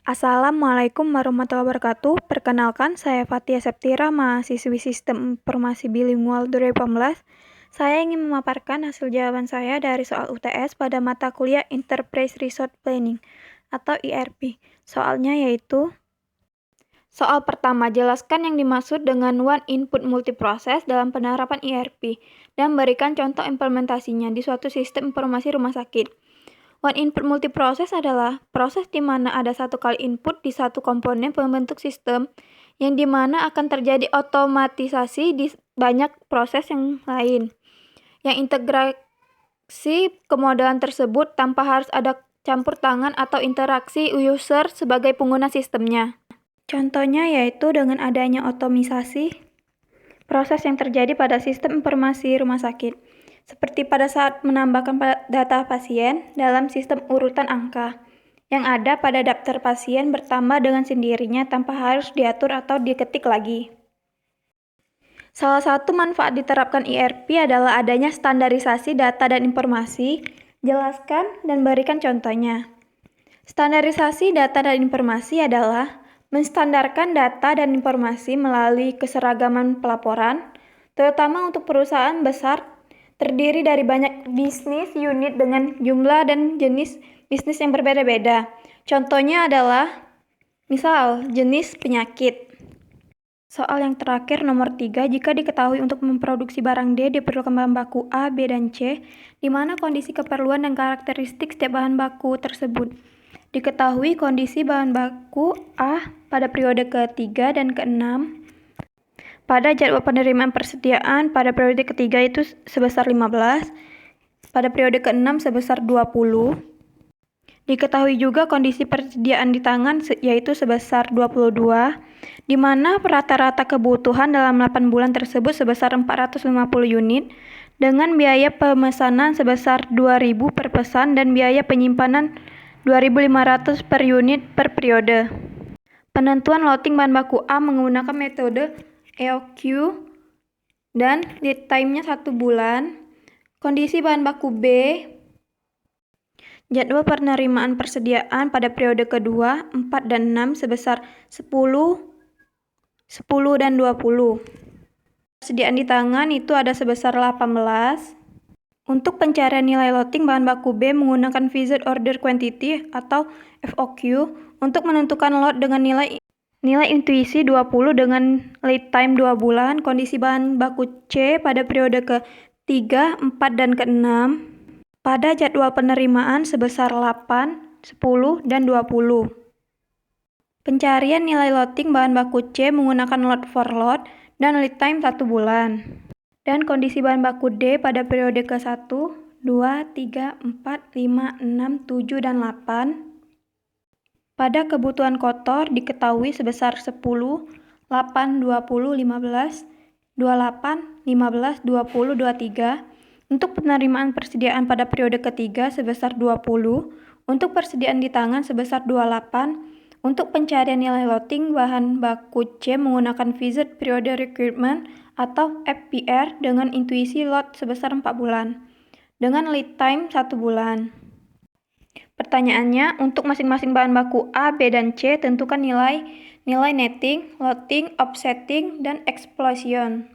Assalamualaikum warahmatullahi wabarakatuh. Perkenalkan, saya Fatia Septira, mahasiswi Sistem Informasi Bilingual 2018. Saya ingin memaparkan hasil jawaban saya dari soal UTS pada mata kuliah Enterprise Resource Planning atau ERP. Soalnya yaitu soal pertama, jelaskan yang dimaksud dengan One Input Multiprocess dalam penerapan ERP dan berikan contoh implementasinya di suatu sistem informasi rumah sakit. One input multiproses adalah proses di mana ada satu kali input di satu komponen pembentuk sistem yang di mana akan terjadi otomatisasi di banyak proses yang lain. Yang integrasi kemodalan tersebut tanpa harus ada campur tangan atau interaksi user sebagai pengguna sistemnya. Contohnya yaitu dengan adanya otomisasi proses yang terjadi pada sistem informasi rumah sakit. Seperti pada saat menambahkan data pasien dalam sistem urutan angka yang ada pada daftar pasien bertambah dengan sendirinya tanpa harus diatur atau diketik lagi. Salah satu manfaat diterapkan ERP adalah adanya standarisasi data dan informasi. Jelaskan dan berikan contohnya. Standarisasi data dan informasi adalah menstandarkan data dan informasi melalui keseragaman pelaporan, terutama untuk perusahaan besar terdiri dari banyak bisnis unit dengan jumlah dan jenis bisnis yang berbeda-beda. Contohnya adalah, misal, jenis penyakit. Soal yang terakhir nomor 3, jika diketahui untuk memproduksi barang D diperlukan bahan baku A, B, dan C, di mana kondisi keperluan dan karakteristik setiap bahan baku tersebut. Diketahui kondisi bahan baku A pada periode ke-3 dan ke-6, pada jadwal penerimaan persediaan pada periode ketiga itu sebesar 15, pada periode ke-6 sebesar 20. Diketahui juga kondisi persediaan di tangan yaitu sebesar 22, di mana rata-rata kebutuhan dalam 8 bulan tersebut sebesar 450 unit, dengan biaya pemesanan sebesar 2.000 per pesan dan biaya penyimpanan 2.500 per unit per periode. Penentuan loading bahan baku A menggunakan metode EOQ dan lead time-nya 1 bulan. Kondisi bahan baku B, jadwal penerimaan persediaan pada periode kedua, 4 dan 6 sebesar 10, 10 dan 20. Persediaan di tangan itu ada sebesar 18. Untuk pencarian nilai loading bahan baku B menggunakan Visit Order Quantity atau FOQ untuk menentukan lot dengan nilai intuisi 20 dengan lead time 2 bulan, kondisi bahan baku C pada periode ke-3, 4, dan ke-6, pada jadwal penerimaan sebesar 8, 10, dan 20. Pencarian nilai loading bahan baku C menggunakan load for load dan lead time 1 bulan. Dan kondisi bahan baku D pada periode ke-1, 2, 3, 4, 5, 6, 7, dan 8. Pada kebutuhan kotor diketahui sebesar 10, 8, 20, 15, 28, 15, 20, 23. Untuk penerimaan persediaan pada periode ketiga sebesar 20. Untuk persediaan di tangan sebesar 28. Untuk pencarian nilai loading bahan baku C menggunakan Visit Period Requirement atau FPR dengan intuisi lot sebesar 4 bulan. Dengan lead time 1 bulan. Pertanyaannya, untuk masing-masing bahan baku A, B, dan C, tentukan nilai netting, loading, offsetting, dan explosion.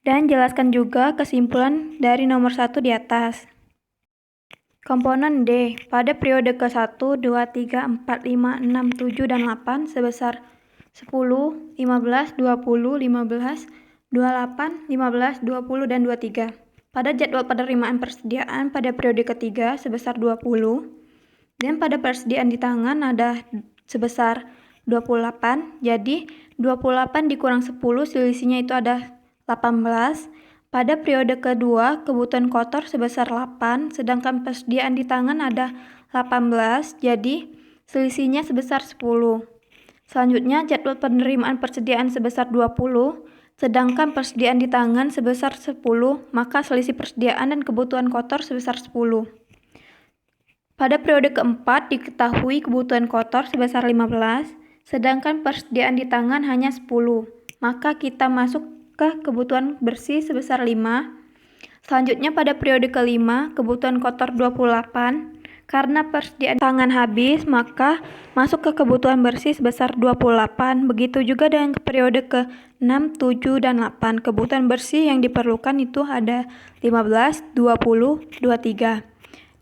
Dan jelaskan juga kesimpulan dari nomor 1 di atas. Komponen D, pada periode ke-1, 2, 3, 4, 5, 6, 7, dan 8 sebesar 10, 15, 20, 15, 28, 15, 20, dan 23. Pada jadwal penerimaan persediaan pada periode ketiga sebesar 20. Dan pada persediaan di tangan ada sebesar 28. Jadi 28 dikurang 10 selisihnya itu ada 18. Pada periode kedua kebutuhan kotor sebesar 8. Sedangkan persediaan di tangan ada 18. Jadi selisihnya sebesar 10. Selanjutnya jadwal penerimaan persediaan sebesar 20. Sedangkan persediaan di tangan sebesar 10. Maka selisih persediaan dan kebutuhan kotor sebesar 10. Pada periode keempat diketahui kebutuhan kotor sebesar 15, sedangkan persediaan di tangan hanya 10. Maka kita masuk ke kebutuhan bersih sebesar 5. Selanjutnya pada periode kelima kebutuhan kotor 28, Karena persediaan pangan habis, maka masuk ke kebutuhan bersih sebesar 28. Begitu juga dengan periode ke-6, 7, dan 8. Kebutuhan bersih yang diperlukan itu ada 15, 20, 23.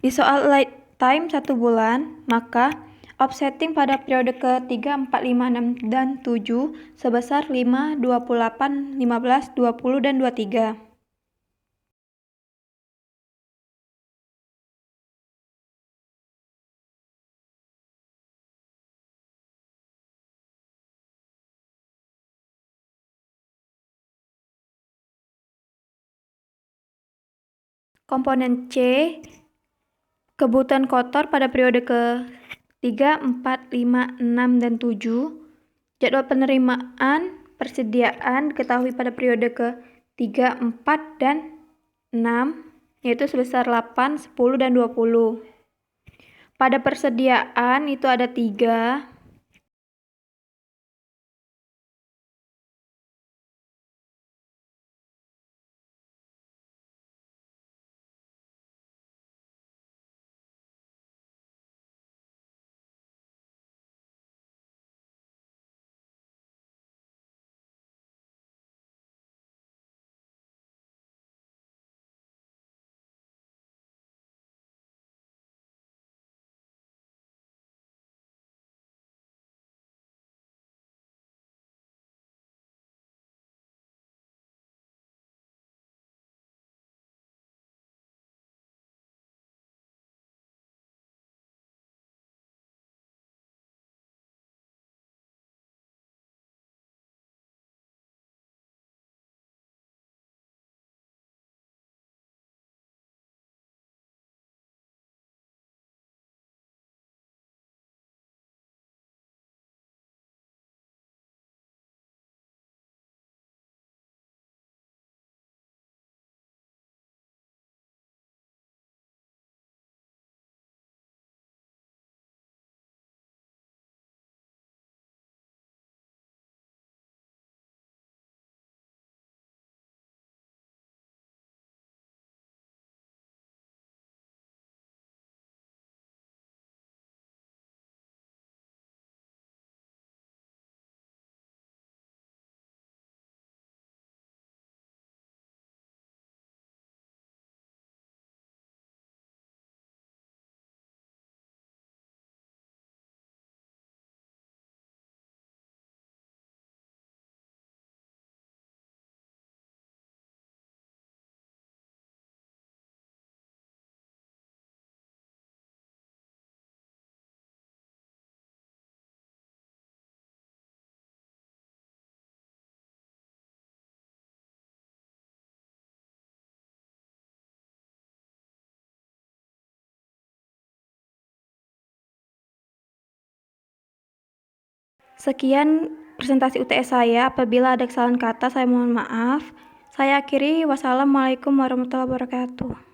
Di soal lead time 1 bulan, maka offsetting pada periode ke-3, 4, 5, 6, dan 7 sebesar 5, 28, 15, 20, dan 23. Komponen C, kebutuhan kotor pada periode ke-3, 4, 5, 6, dan 7. Jadwal penerimaan persediaan diketahui pada periode ke-3, 4, dan 6, yaitu sebesar 8, 10, dan 20. Pada persediaan itu ada 3. Sekian presentasi UTS saya. Apabila ada kesalahan kata, saya mohon maaf. Saya akhiri. Wassalamualaikum warahmatullahi wabarakatuh.